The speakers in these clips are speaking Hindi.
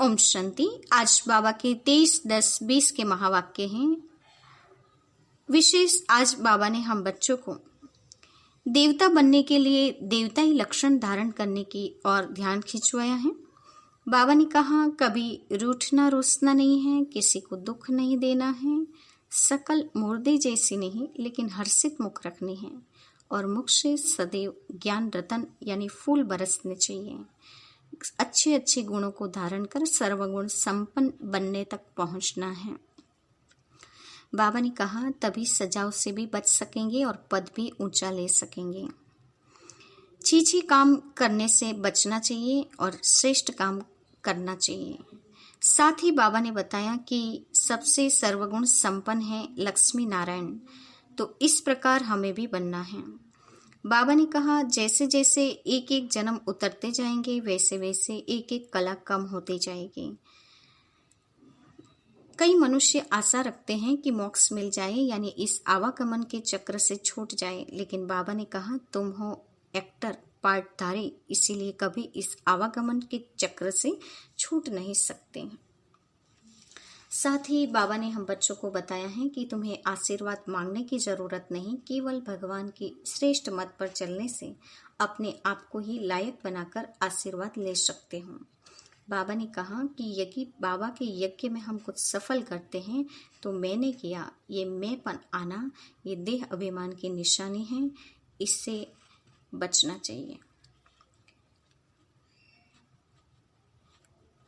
ओम शांति। आज बाबा के 23-10-20 के महावाक्य हैं। विशेष आज बाबा ने हम बच्चों को देवता बनने के लिए देवताई लक्षण धारण करने की और ध्यान खिंचवाया है। बाबा ने कहा, कभी रूठना रोसना नहीं है, किसी को दुख नहीं देना है, सकल मुर्दे जैसी नहीं लेकिन हर्षित मुख रखनी है और मुख से सदैव ज्ञान रतन यानी फूल बरसने चाहिए। अच्छे अच्छे गुणों को धारण कर सर्वगुण संपन्न बनने तक पहुंचना है। बाबा ने कहा, तभी सजाव से भी बच सकेंगे और पद भी ऊंचा ले सकेंगे। छीछी काम करने से बचना चाहिए और श्रेष्ठ काम करना चाहिए। साथ ही बाबा ने बताया कि सबसे सर्वगुण संपन्न है लक्ष्मी नारायण, तो इस प्रकार हमें भी बनना है। बाबा ने कहा, जैसे जैसे एक एक जन्म उतरते जाएंगे वैसे वैसे एक एक कला कम होती जाएगी। कई मनुष्य आशा रखते हैं कि मोक्ष मिल जाए यानी इस आवागमन के चक्र से छूट जाए, लेकिन बाबा ने कहा, तुम हो एक्टर पार्टधारी, इसीलिए कभी इस आवागमन के चक्र से छूट नहीं सकते। साथ ही बाबा ने हम बच्चों को बताया है कि तुम्हें आशीर्वाद मांगने की जरूरत नहीं, केवल भगवान की श्रेष्ठ मत पर चलने से अपने आप को ही लायक बनाकर आशीर्वाद ले सकते हो। बाबा ने कहा कि यदि बाबा के यज्ञ में हम कुछ सफल करते हैं तो मैंने किया, ये मैंपन आना, ये देह अभिमान की निशानी है, इससे बचना चाहिए।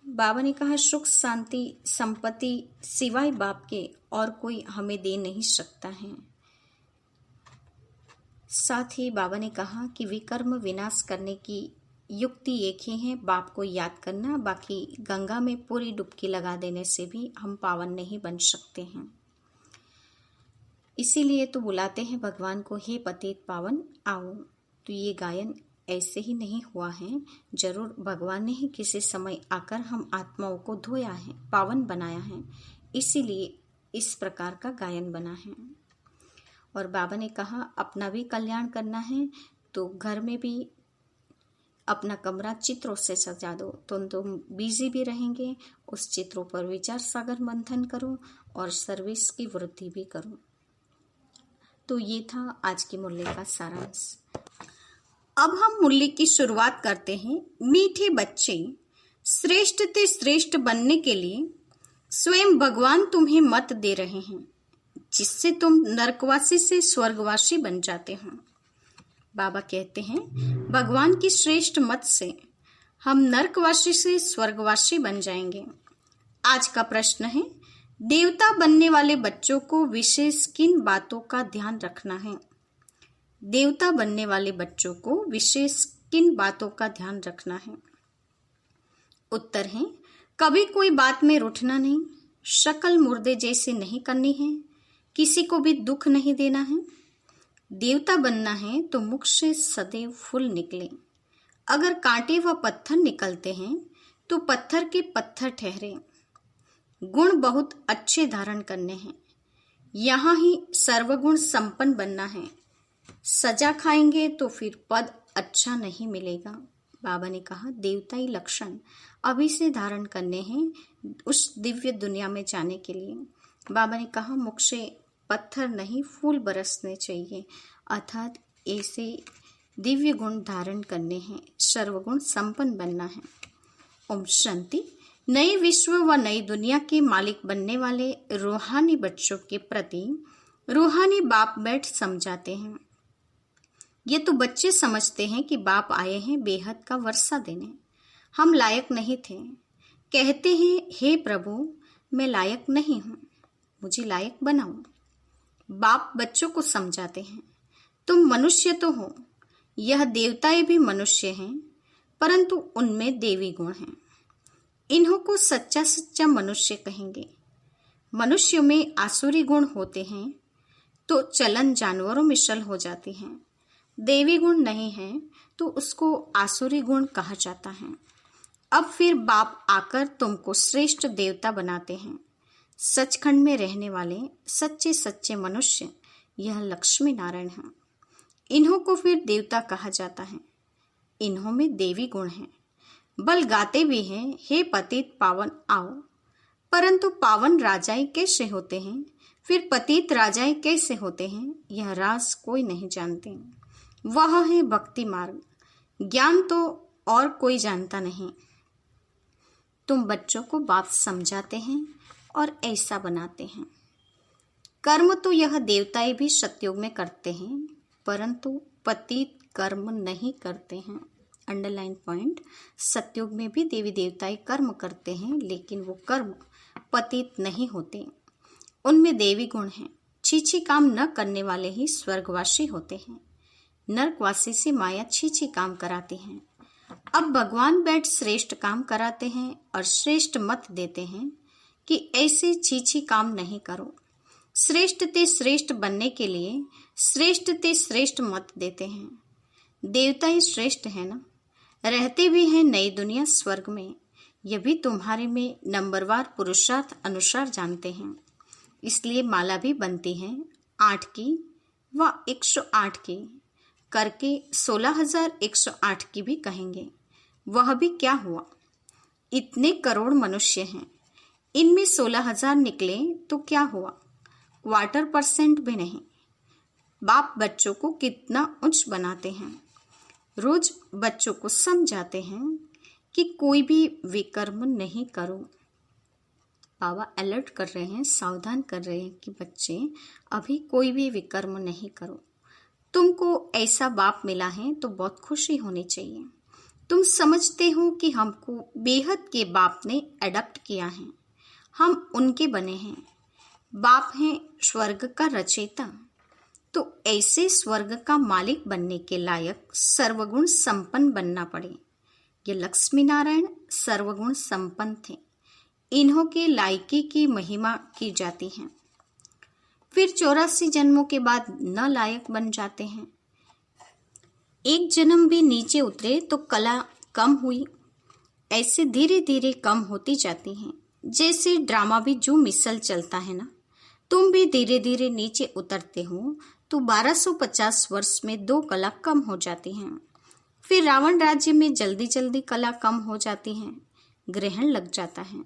बाबा ने कहा, सुख शांति संपत्ति सिवाय बाप के और कोई हमें दे नहीं सकता है। साथ ही बाबा ने कहा कि विकर्म विनाश करने की युक्ति एक ही है, बाप को याद करना, बाकी गंगा में पूरी डुबकी लगा देने से भी हम पावन नहीं बन सकते हैं। इसीलिए तो बुलाते हैं भगवान को, हे पतित पावन आओ। तो ये गायन ऐसे ही नहीं हुआ है, जरूर भगवान ने ही किसी समय आकर हम आत्माओं को धोया है, पावन बनाया है, इसीलिए इस प्रकार का गायन बना है। और बाबा ने कहा, अपना भी कल्याण करना है तो घर में भी अपना कमरा चित्रों से सजा दो, तो तुम बिजी भी रहेंगे। उस चित्रों पर विचार सागर मंथन करो और सर्विस की वृद्धि भी करो। तो ये था आज की मुरली का सारांश। अब हम मुरली की शुरुआत करते हैं। मीठे बच्चे, श्रेष्ठ ते श्रेष्ठ बनने के लिए स्वयं भगवान तुम्हें मत दे रहे हैं, जिससे तुम नरकवासी से स्वर्गवासी बन जाते हो। बाबा कहते हैं, भगवान की श्रेष्ठ मत से हम नरकवासी से स्वर्गवासी बन जाएंगे। आज का प्रश्न है, देवता बनने वाले बच्चों को विशेष किन बातों का ध्यान रखना है? देवता बनने वाले बच्चों को विशेष किन बातों का ध्यान रखना है? उत्तर है, कभी कोई बात में रूठना नहीं, शकल मुर्दे जैसे नहीं करनी है, किसी को भी दुख नहीं देना है। देवता बनना है तो मुख से सदैव फूल निकले। अगर कांटे व पत्थर निकलते हैं तो पत्थर के पत्थर ठहरे। गुण बहुत अच्छे धारण करने हैं, यहाँ ही सर्वगुण संपन्न बनना है। सजा खाएंगे तो फिर पद अच्छा नहीं मिलेगा। बाबा ने कहा, देवताई लक्षण अभी से धारण करने हैं उस दिव्य दुनिया में जाने के लिए। बाबा ने कहा, मुख से पत्थर नहीं फूल बरसने चाहिए, अर्थात ऐसे दिव्य गुण धारण करने हैं, सर्वगुण संपन्न बनना है। ओम शांति। नए विश्व व नई दुनिया के मालिक बनने वाले रूहानी बच्चों के प्रति रूहानी बाप बैठ समझाते हैं। ये तो बच्चे समझते हैं कि बाप आए हैं बेहद का वर्षा देने, हम लायक नहीं थे। कहते हैं, हे प्रभु मैं लायक नहीं हूँ, मुझे लायक बनाओ। बाप बच्चों को समझाते हैं, तुम मनुष्य तो हो, यह देवताएं भी मनुष्य हैं, परंतु उनमें देवी गुण हैं। इन्हों को सच्चा सच्चा मनुष्य कहेंगे। मनुष्यों में आसुरी गुण होते हैं तो चलन जानवरों में शल हो जाती हैं। देवी गुण नहीं है तो उसको आसुरी गुण कहा जाता है। अब फिर बाप आकर तुमको श्रेष्ठ देवता बनाते हैं। सचखंड में रहने वाले सच्चे सच्चे मनुष्य यह लक्ष्मी नारायण हैं। इन्हों को फिर देवता कहा जाता है। इन्हों में देवी गुण हैं। बल गाते भी हैं, हे पतित पावन आओ। परंतु पावन राजाएं कैसे होते हैं, फिर पतित राजाएं कैसे होते हैं, यह राज कोई नहीं जानते। वह है भक्ति मार्ग, ज्ञान तो और कोई जानता नहीं। तुम बच्चों को बात समझाते हैं और ऐसा बनाते हैं। कर्म तो यह देवताएं भी सतयुग में करते हैं, परंतु पतित कर्म नहीं करते हैं। Underline point. सतयुग में भी देवी देवताएं कर्म करते हैं, लेकिन वो कर्म पतित नहीं होते, उनमें देवी गुण हैं। छीछी काम न करने वाले ही स्वर्गवासी होते हैं। नरकवासी से माया छीछी काम कराती है। अब भगवान बैठ श्रेष्ठ काम कराते हैं और श्रेष्ठ मत देते हैं कि ऐसे छीछी काम नहीं करो। श्रेष्ठ ते श्रेष्ठ बनने के लिए श्रेष्ठ ते श्रेष्ठ मत देते हैं। देवता ही श्रेष्ठ है ना, रहते भी हैं नई दुनिया स्वर्ग में। यह भी तुम्हारे में नंबरवार पुरुषार्थ अनुसार जानते हैं, इसलिए माला भी बनती है 8 की व 108 की करके 16,108 की भी कहेंगे। वह भी क्या हुआ, इतने करोड़ मनुष्य हैं, इनमें 16,000 निकले तो क्या हुआ, 1/4% भी नहीं। बाप बच्चों को कितना उच्च बनाते हैं। रोज बच्चों को समझाते हैं कि कोई भी विकर्म नहीं करो। बाबा अलर्ट कर रहे हैं, सावधान कर रहे हैं कि बच्चे अभी कोई भी विकर्म नहीं करो। तुमको ऐसा बाप मिला है तो बहुत खुशी होनी चाहिए। तुम समझते हो कि हमको बेहद के बाप ने अडॉप्ट किया है, हम उनके बने हैं। बाप हैं स्वर्ग का रचयिता, तो ऐसे स्वर्ग का मालिक बनने के लायक सर्वगुण संपन्न बनना पड़े। ये लक्ष्मी नारायण सर्वगुण संपन्न थे, इन्हों के लायकी की महिमा की जाती है। फिर 84 जन्मों के बाद न लायक बन जाते हैं। एक जन्म भी नीचे उतरे तो कला कम हुई, ऐसे धीरे धीरे कम होती जाती हैं। जैसे ड्रामा भी जो मिसल चलता है ना, तुम भी धीरे धीरे नीचे उतरते हो तो 1250 वर्ष में 2 कला कम हो जाती हैं। फिर रावण राज्य में जल्दी जल्दी कला कम हो जाती हैं, ग्रहण लग जाता है।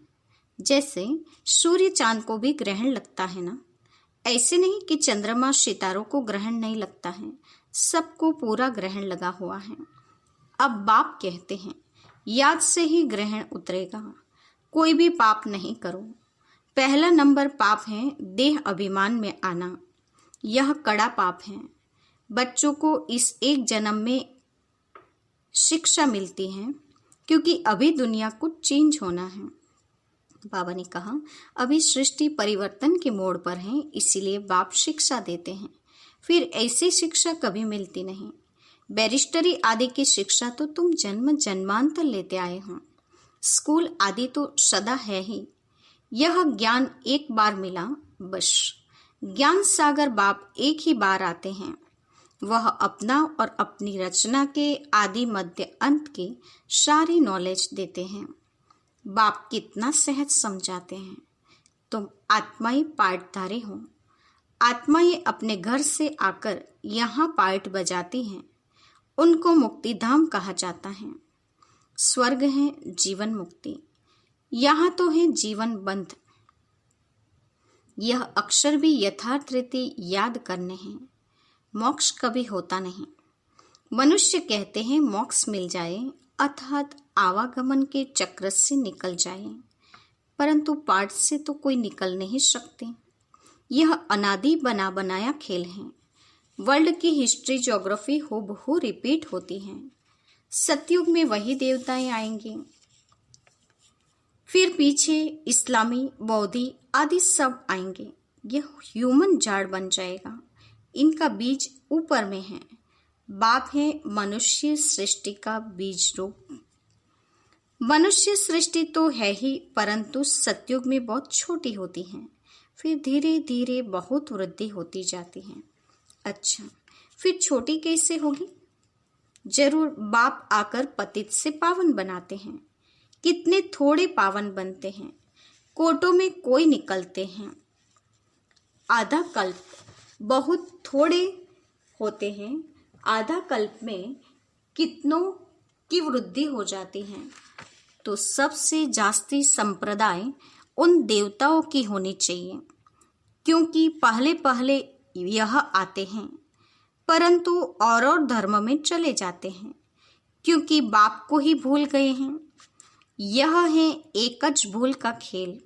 जैसे सूर्य चांद को भी ग्रहण लगता है ना, ऐसे नहीं कि चंद्रमा सितारों को ग्रहण नहीं लगता है, सबको पूरा ग्रहण लगा हुआ है। अब बाप कहते हैं याद से ही ग्रहण उतरेगा, कोई भी पाप नहीं करो। पहला नंबर पाप है देह अभिमान में आना, यह कड़ा पाप है। बच्चों को इस एक जन्म में शिक्षा मिलती है, क्योंकि अभी दुनिया को चेंज होना है। बाबा ने कहा अभी सृष्टि परिवर्तन के मोड़ पर है, इसीलिए बाप शिक्षा देते हैं। फिर ऐसी शिक्षा कभी मिलती नहीं। बैरिस्टरी आदि की शिक्षा तो तुम जन्म जन्मांतर लेते आए हो, स्कूल आदि तो सदा है ही। यह ज्ञान एक बार मिला बस। ज्ञान सागर बाप एक ही बार आते हैं, वह अपना और अपनी रचना के आदि मध्य अंत की सारी नॉलेज देते हैं। बाप कितना सहज समझाते हैं। तुम आत्माई पार्टधारी हो, आत्माएं अपने घर से आकर यहाँ पार्ट बजाती हैं, उनको मुक्तिधाम कहा जाता है। स्वर्ग है जीवन मुक्ति, यहाँ तो है जीवन बंध। यह अक्षर भी यथार्थ रीति याद करने हैं। मोक्ष कभी होता नहीं। मनुष्य कहते हैं मोक्ष मिल जाए अर्थात आवागमन के चक्र से निकल जाए, परंतु पाठ से तो कोई निकल नहीं सकते। यह अनादि बना बनाया खेल है। वर्ल्ड की हिस्ट्री ज्योग्राफी हूबहू रिपीट होती है। सतयुग में वही देवताएं आएंगे, फिर पीछे इस्लामी बौद्धि आदि सब आएंगे। यह ह्यूमन झाड़ बन जाएगा। इनका बीज ऊपर में है। बाप है मनुष्य सृष्टि का बीज रूप। मनुष्य सृष्टि तो है ही, परंतु सतयुग में बहुत छोटी होती है, फिर धीरे धीरे बहुत वृद्धि होती जाती है। अच्छा, फिर छोटी कैसे होगी? जरूर बाप आकर पतित से पावन बनाते हैं। कितने थोड़े पावन बनते हैं, कोटों में कोई निकलते हैं। आधा कल्प बहुत थोड़े होते हैं, आधा कल्प में कितनों की वृद्धि हो जाती है। तो सबसे जास्ती संप्रदाय उन देवताओं की होनी चाहिए, क्योंकि पहले पहले यह आते हैं, परंतु और धर्म में चले जाते हैं, क्योंकि बाप को ही भूल गए हैं। यह है एकच भूल का खेल।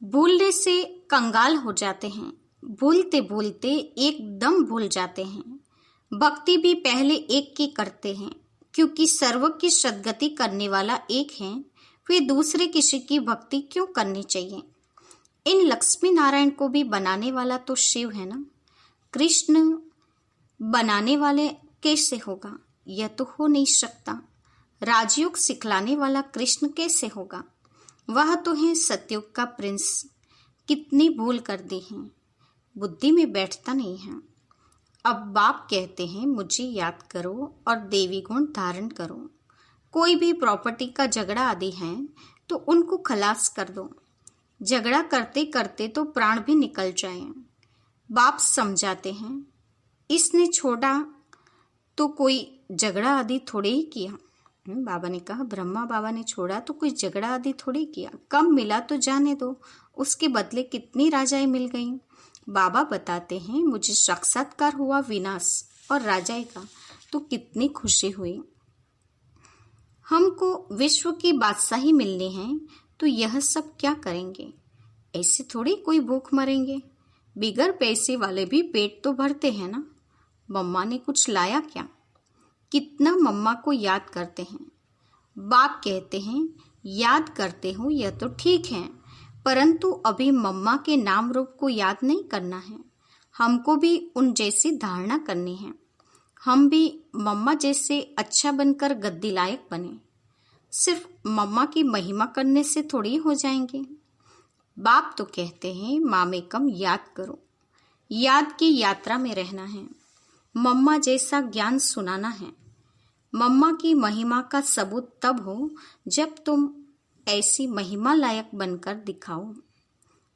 भूलने से कंगाल हो जाते हैं, भूलते भूलते एकदम भूल जाते हैं। भक्ति भी पहले एक की करते हैं, क्योंकि सर्व की सद्गति करने वाला एक है, फिर दूसरे किसी की भक्ति क्यों करनी चाहिए। इन लक्ष्मी नारायण को भी बनाने वाला तो शिव है ना, कृष्ण बनाने वाले कैसे होगा? यह तो हो नहीं सकता। राजयोग सिखलाने वाला कृष्ण कैसे होगा? वह तो है सतयुग का प्रिंस। कितनी भूल कर दी है, बुद्धि में बैठता नहीं है। अब बाप कहते हैं मुझे याद करो और देवी गुण धारण करो। कोई भी प्रॉपर्टी का झगड़ा आदि है तो उनको खलास कर दो। झगड़ा करते करते तो प्राण भी निकल जाए। बाप समझाते हैं इसने छोड़ा तो कोई झगड़ा आदि थोड़े ही किया। बाबा ने कहा ब्रह्मा बाबा ने छोड़ा तो कोई झगड़ा आदि थोड़ी किया, कम मिला तो जाने दो, उसके बदले कितनी राजाएं मिल गईं। बाबा बताते हैं मुझे साक्षात्कार हुआ विनाश और राजाएं का, तो कितनी खुशी हुई। हमको विश्व की बादशाही मिलनी है तो यह सब क्या करेंगे? ऐसे थोड़ी कोई भूख मरेंगे। बिगर पैसे वाले भी पेट तो भरते हैं ना। मम्मा ने कुछ लाया क्या? कितना मम्मा को याद करते हैं। बाप कहते हैं याद करते हो यह तो ठीक है, परंतु अभी मम्मा के नाम रूप को याद नहीं करना है। हमको भी उन जैसी धारणा करनी है। हम भी मम्मा जैसे अच्छा बनकर गद्दी लायक बने। सिर्फ मम्मा की महिमा करने से थोड़ी हो जाएंगे। बाप तो कहते हैं मामेकम याद करो। याद की यात्रा में रहना है। मम्मा जैसा ज्ञान सुनाना है। मम्मा की महिमा का सबूत तब हो जब तुम ऐसी महिमा लायक बनकर दिखाओ।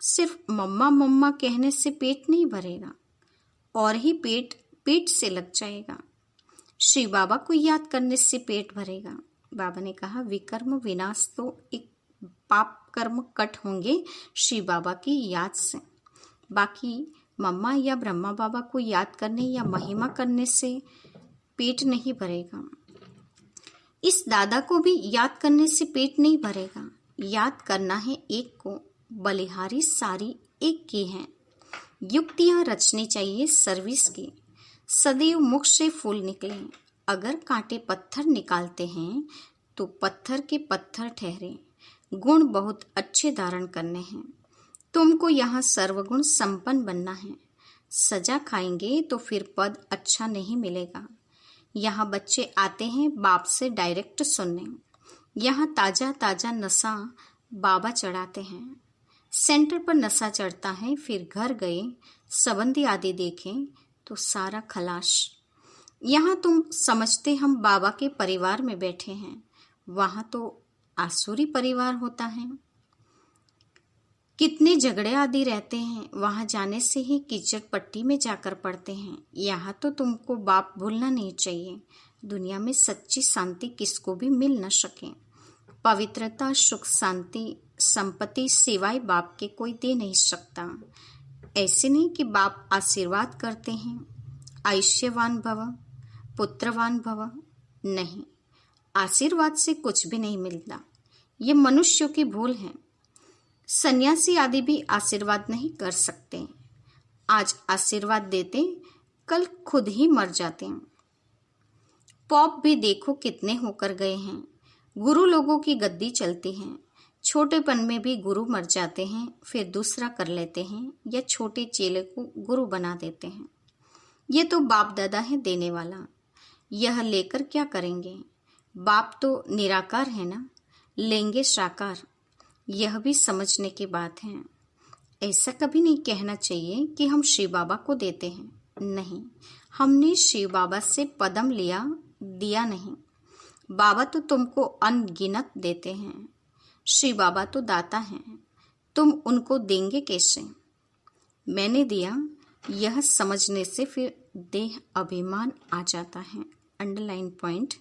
सिर्फ मम्मा मम्मा कहने से पेट नहीं भरेगा, और ही पेट पेट से लग जाएगा। श्री बाबा को याद करने से पेट भरेगा। बाबा ने कहा विकर्म विनाश तो एक पाप कर्म कट होंगे श्री बाबा की याद से। बाकी मम्मा या ब्रह्मा बाबा को याद करने या महिमा करने से पेट नहीं भरेगा। इस दादा को भी याद करने से पेट नहीं भरेगा। याद करना है एक को, बलिहारी सारी एक की है। युक्तियां रचनी चाहिए सर्विस की। सदैव मुख से फूल निकले। अगर कांटे पत्थर निकालते हैं तो पत्थर के पत्थर ठहरे। गुण बहुत अच्छे धारण करने हैं। तुमको यहाँ सर्वगुण संपन्न बनना है। सजा खाएंगे तो फिर पद अच्छा नहीं मिलेगा। यहाँ बच्चे आते हैं बाप से डायरेक्ट सुनने। यहाँ ताजा ताजा नशा बाबा चढ़ाते हैं। सेंटर पर नशा चढ़ता है, फिर घर गए संबंधी आदि देखें तो सारा खलाश। यहाँ तुम समझते हम बाबा के परिवार में बैठे हैं, वहाँ तो आसुरी परिवार होता है। कितने झगड़े आदि रहते हैं, वहां जाने से ही कीचड़ पट्टी में जाकर पड़ते हैं। यहाँ तो तुमको बाप भूलना नहीं चाहिए। दुनिया में सच्ची शांति किसको भी मिल न सके। पवित्रता सुख शांति संपत्ति सिवाय बाप के कोई दे नहीं सकता। ऐसे नहीं कि बाप आशीर्वाद करते हैं आयुष्यवान भव पुत्रवान भव, नहीं, आशीर्वाद से कुछ भी नहीं मिलता। ये मनुष्यों की भूल है। सन्यासी आदि भी आशीर्वाद नहीं कर सकते। आज आशीर्वाद देते, कल खुद ही मर जाते हैं। पॉप भी देखो कितने होकर गए हैं। गुरु लोगों की गद्दी चलती है। छोटेपन में भी गुरु मर जाते हैं, फिर दूसरा कर लेते हैं या छोटे चेले को गुरु बना देते हैं। ये तो बाप दादा है देने वाला। यह लेकर क्या करेंगे? बाप तो निराकार है ना, लेंगे साकार। यह भी समझने की बात है। ऐसा कभी नहीं कहना चाहिए कि हम शिव बाबा को देते हैं। नहीं, हमने शिव बाबा से पदम लिया, दिया नहीं। बाबा तो तुमको अनगिनत देते हैं। शिव बाबा तो दाता हैं, तुम उनको देंगे कैसे? मैंने दिया, यह समझने से फिर देह अभिमान आ जाता है। Underline point.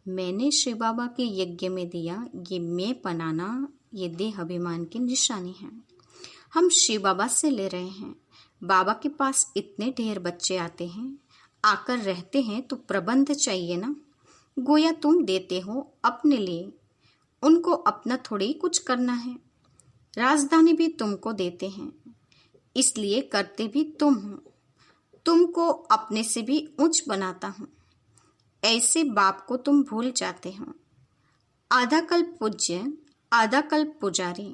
मैंने शिव बाबा के यज्ञ में दिया, ये मैं बनाना, ये देह अभिमान की निशानी है। हम शिव बाबा से ले रहे हैं। बाबा के पास इतने ढेर बच्चे आते हैं, आकर रहते हैं, तो प्रबंध चाहिए ना। गोया तुम देते हो अपने लिए, उनको अपना थोड़ी ही कुछ करना है। राजधानी भी तुमको देते हैं, इसलिए करते भी तुम हो। तुमको अपने से भी ऊंच बनाता हूँ। ऐसे बाप को तुम भूल जाते हो। आधा कल्प पूज्य, आधा कल्प पुजारी।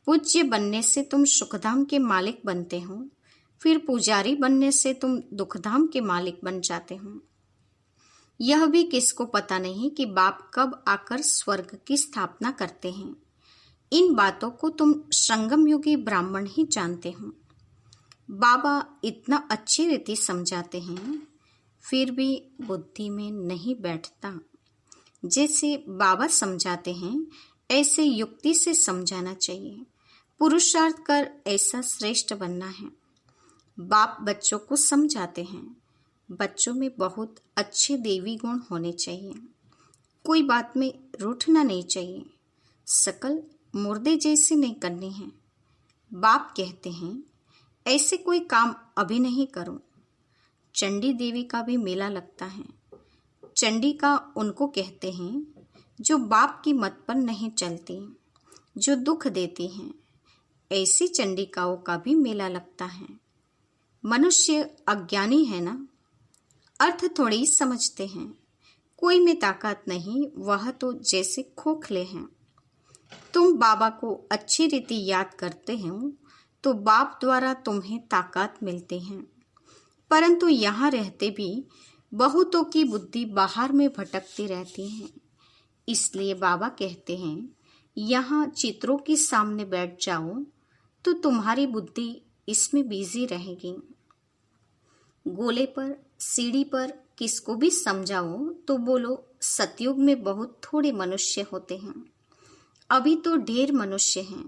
पूज्य बनने से तुम सुखधाम के मालिक बनते हो, फिर पुजारी बनने से तुम दुखधाम के मालिक बन जाते हो। यह भी किसको पता नहीं कि बाप कब आकर स्वर्ग की स्थापना करते हैं। इन बातों को तुम संगम युगी ब्राह्मण ही जानते हो। बाबा इतना अच्छी रीति समझाते हैं, फिर भी बुद्धि में नहीं बैठता। जैसे बाबा समझाते हैं ऐसे युक्ति से समझाना चाहिए। पुरुषार्थ कर ऐसा श्रेष्ठ बनना है। बाप बच्चों को समझाते हैं, बच्चों में बहुत अच्छे देवी गुण होने चाहिए। कोई बात में रूठना नहीं चाहिए। शकल मुर्दे जैसी नहीं करनी है। बाप कहते हैं ऐसे कोई काम अभी नहीं करो। चंडी देवी का भी मेला लगता है। चंडी का उनको कहते हैं जो बाप की मत पर नहीं चलती, जो दुख देती हैं। ऐसी चंडिकाओं का भी मेला लगता है। मनुष्य अज्ञानी है ना, अर्थ थोड़ी ही समझते हैं। कोई में ताकत नहीं, वह तो जैसे खोखले हैं। तुम बाबा को अच्छी रीति याद करते हो तो बाप द्वारा तुम्हें ताकत मिलती है। परंतु यहाँ रहते भी बहुतों की बुद्धि बाहर में भटकती रहती है। इसलिए बाबा कहते हैं यहाँ चित्रों के सामने बैठ जाओ तो तुम्हारी बुद्धि इसमें बिजी रहेगी। गोले पर, सीढ़ी पर किसको भी समझाओ तो बोलो सतयुग में बहुत थोड़े मनुष्य होते हैं, अभी तो ढेर मनुष्य हैं।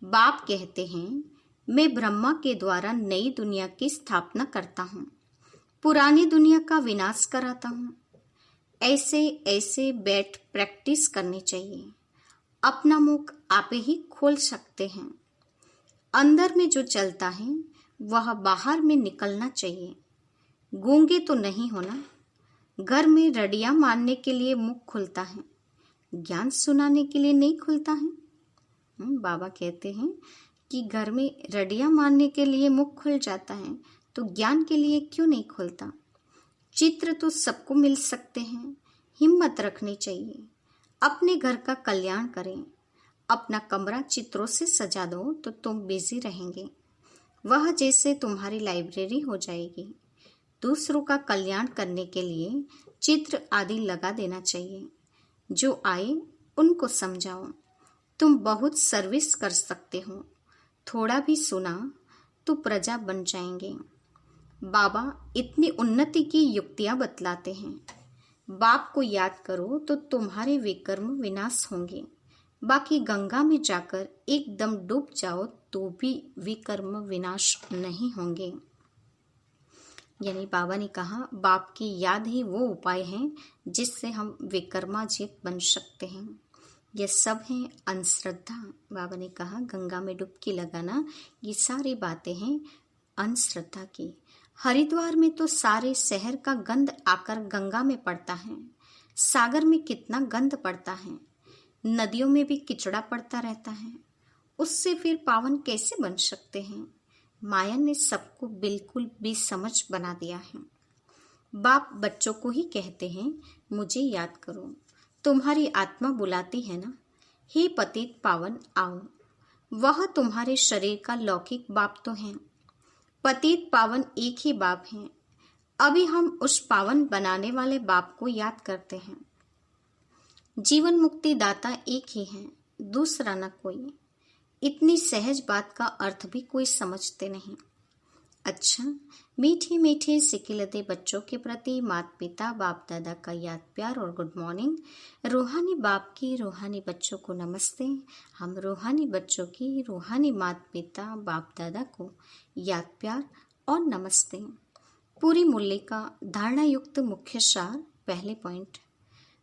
बाप कहते हैं मैं ब्रह्मा के द्वारा नई दुनिया की स्थापना करता हूँ, पुरानी दुनिया का विनाश कराता हूँ। ऐसे ऐसे बैठ प्रैक्टिस करनी चाहिए। अपना मुख आप ही खोल सकते हैं। अंदर में जो चलता है वह बाहर में निकलना चाहिए। गूंगे तो नहीं होना। घर में रडिया मारने के लिए मुख खुलता है, ज्ञान सुनाने के लिए नहीं खुलता है। बाबा कहते हैं कि घर में रडिया मारने के लिए मुख खुल जाता है तो ज्ञान के लिए क्यों नहीं खुलता। चित्र तो सबको मिल सकते हैं, हिम्मत रखनी चाहिए। अपने घर का कल्याण करें। अपना कमरा चित्रों से सजा दो तो तुम बिजी रहेंगे। वह जैसे तुम्हारी लाइब्रेरी हो जाएगी। दूसरों का कल्याण करने के लिए चित्र आदि लगा देना चाहिए। जो आए उनको समझाओ। तुम बहुत सर्विस कर सकते हो। थोड़ा भी सुना तो प्रजा बन जाएंगे। बाबा इतनी उन्नति की युक्तियां बतलाते हैं। बाप को याद करो तो तुम्हारे विकर्म विनाश होंगे। बाकी गंगा में जाकर एकदम डूब जाओ तो भी विकर्म विनाश नहीं होंगे। यानी बाबा ने कहा बाप की याद ही वो उपाय है जिससे हम विकर्माजीत बन सकते हैं। यह सब है अंधश्रद्धा। बाबा ने कहा गंगा में डुबकी लगाना, ये सारी बातें हैं अंधश्रद्धा की। हरिद्वार में तो सारे शहर का गंध आकर गंगा में पड़ता है। सागर में कितना गंध पड़ता है। नदियों में भी किचड़ा पड़ता रहता है। उससे फिर पावन कैसे बन सकते हैं। माया ने सबको बिल्कुल बेसमझ बना दिया है। बाप बच्चों को ही कहते हैं मुझे याद करो। तुम्हारी आत्मा बुलाती है ना, हे पतित पावन आओ। वह तुम्हारे शरीर का लौकिक बाप तो है। पतित पावन एक ही बाप है। अभी हम उस पावन बनाने वाले बाप को याद करते हैं। जीवन मुक्ति दाता एक ही है, दूसरा न कोई। इतनी सहज बात का अर्थ भी कोई समझते नहीं। अच्छा, मीठे मीठे सिकिलते बच्चों के प्रति माता पिता बाप दादा का याद प्यार और गुड मॉर्निंग। रूहानी बाप की रूहानी बच्चों को नमस्ते। हम रूहानी बच्चों की रूहानी माता पिता बाप दादा को याद प्यार और नमस्ते। पूरी मुरली का धारणा युक्त मुख्य सार। पहले पॉइंट,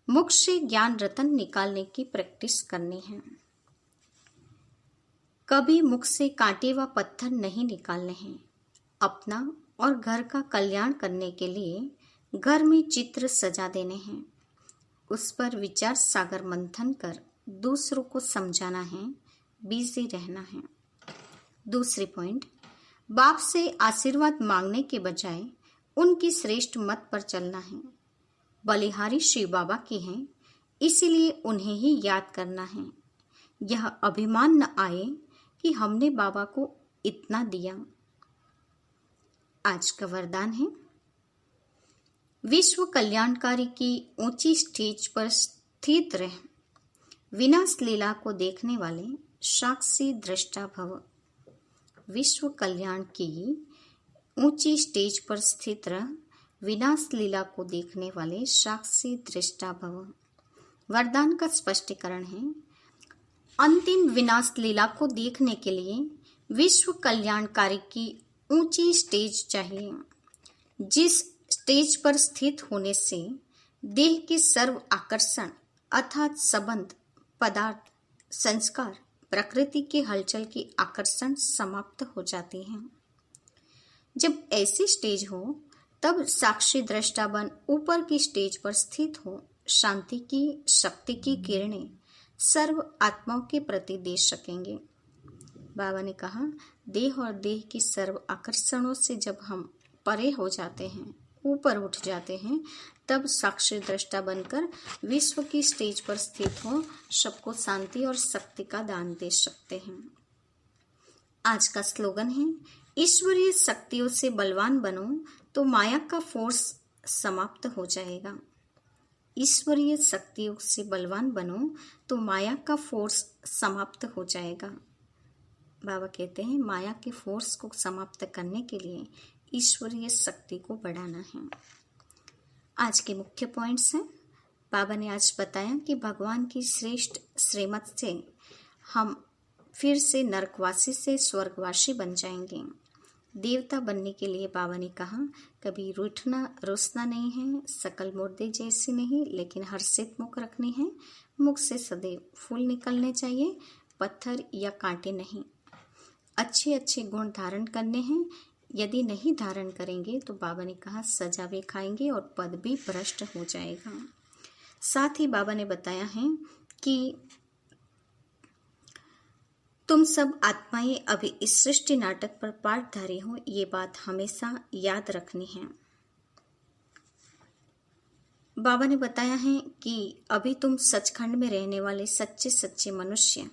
मुख से ज्ञान रतन निकालने की प्रैक्टिस करनी है। कभी मुख से कांटे व पत्थर नहीं निकालने हैं। अपना और घर का कल्याण करने के लिए घर में चित्र सजा देने हैं। उस पर विचार सागर मंथन कर दूसरों को समझाना है, बिजी रहना है। दूसरी पॉइंट, बाप से आशीर्वाद मांगने के बजाय उनकी श्रेष्ठ मत पर चलना है। बलिहारी शिव बाबा की हैं, इसीलिए उन्हें ही याद करना है। यह अभिमान न आए कि हमने बाबा को इतना दिया। आज का वरदान है, विश्व कल्याणकारी की ऊंची स्टेज पर स्थित रह, विनाश लीला को देखने वाले साक्षी दृष्टा भव। विश्व कल्याण की ऊंची स्टेज पर स्थित रह, विनाश लीला को देखने वाले साक्षी दृष्टा भव। वरदान का स्पष्टीकरण है, अंतिम विनाश लीला को देखने के लिए विश्व कल्याणकारी की ऊंची स्टेज चाहिए, जिस स्टेज पर स्थित होने से देह के सर्व आकर्षण अर्थात संबंध, पदार्थ, संस्कार, प्रकृति के हलचल की आकर्षण समाप्त हो जाती हैं। जब ऐसी स्टेज हो तब साक्षी दृष्टा बन ऊपर की स्टेज पर स्थित हो शांति की शक्ति की किरणें सर्व आत्माओं के प्रति दे सकेंगे। बाबा ने कहा, देह और देह की सर्व आकर्षणों से जब हम परे हो जाते हैं, ऊपर उठ जाते हैं, तब साक्षी दृष्टा बनकर विश्व की स्टेज पर स्थित हो सबको शांति और शक्ति का दान दे सकते हैं। आज का स्लोगन है, ईश्वरीय शक्तियों से बलवान बनो तो माया का फोर्स समाप्त हो जाएगा। ईश्वरीय शक्तियों से बलवान बनो तो माया का फोर्स समाप्त हो जाएगा। बाबा कहते हैं, माया के फोर्स को समाप्त करने के लिए ईश्वरीय शक्ति को बढ़ाना है। आज के मुख्य पॉइंट्स हैं। बाबा ने आज बताया कि भगवान की श्रेष्ठ श्रीमत से हम फिर से नरकवासी से स्वर्गवासी बन जाएंगे। देवता बनने के लिए बाबा ने कहा, कभी रूठना रोसना नहीं है, सकल मुर्दे जैसी नहीं, लेकिन हर्षित मुख रखनी है। मुख से सदैव फूल निकलने चाहिए, पत्थर या कांटे नहीं। अच्छे अच्छे गुण धारण करने हैं। यदि नहीं धारण करेंगे तो बाबा ने कहा सजा भी खाएंगे और पद भी भ्रष्ट हो जाएगा। साथ ही बाबा ने बताया है कि तुम सब आत्माएं अभी इस सृष्टि नाटक पर पाठधारी हो, ये बात हमेशा याद रखनी है। बाबा ने बताया है कि अभी तुम सचखंड में रहने वाले सच्चे सच्चे मनुष्य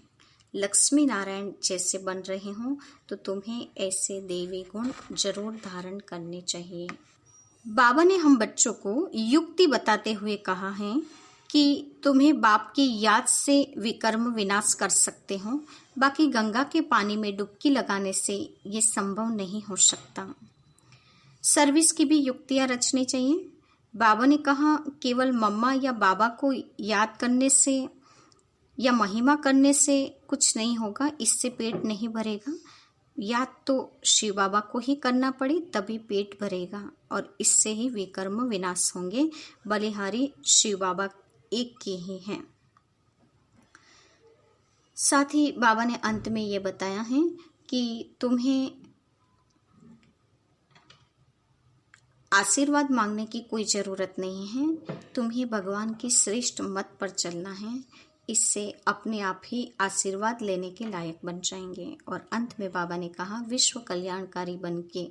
लक्ष्मी नारायण जैसे बन रहे हो, तो तुम्हें ऐसे देवी गुण जरूर धारण करने चाहिए। बाबा ने हम बच्चों को युक्ति बताते हुए कहा है कि तुम्हें बाप की याद से विकर्म विनाश कर सकते हो, बाकी गंगा के पानी में डुबकी लगाने से ये संभव नहीं हो सकता। सर्विस की भी युक्तियां रचनी चाहिए। बाबा ने कहा केवल मम्मा या बाबा को याद करने से या महिमा करने से कुछ नहीं होगा, इससे पेट नहीं भरेगा। याद तो शिव बाबा को ही करना पड़े तभी पेट भरेगा और इससे ही विकर्म विनाश होंगे। बलिहारी शिव बाबा एक के ही हैं। साथ ही बाबा ने अंत में ये बताया है कि तुम्हें आशीर्वाद मांगने की कोई ज़रूरत नहीं है, तुम्हें भगवान की श्रेष्ठ मत पर चलना है। इससे अपने आप ही आशीर्वाद लेने के लायक बन जाएंगे। और अंत में बाबा ने कहा विश्व कल्याणकारी बन के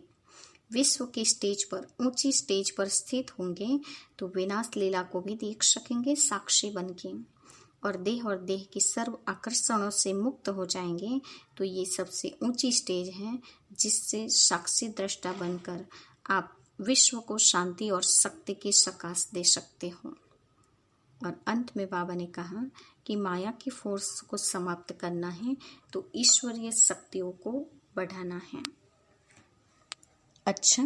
विश्व की स्टेज पर ऊंची स्टेज पर स्थित होंगे तो विनाश लीला को भी देख सकेंगे साक्षी बन के, और देह की सर्व आकर्षणों से मुक्त हो जाएंगे। तो ये सबसे ऊंची स्टेज है जिससे साक्षी दृष्टा बनकर आप विश्व को शांति और शक्ति की सकाश दे सकते हो। और अंत में बाबा ने कहा कि माया की फोर्स को समाप्त करना है तो ईश्वरीय शक्तियों को बढ़ाना है। अच्छा,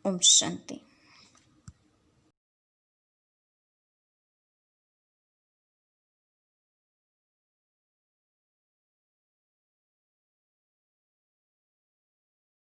ओम शांति।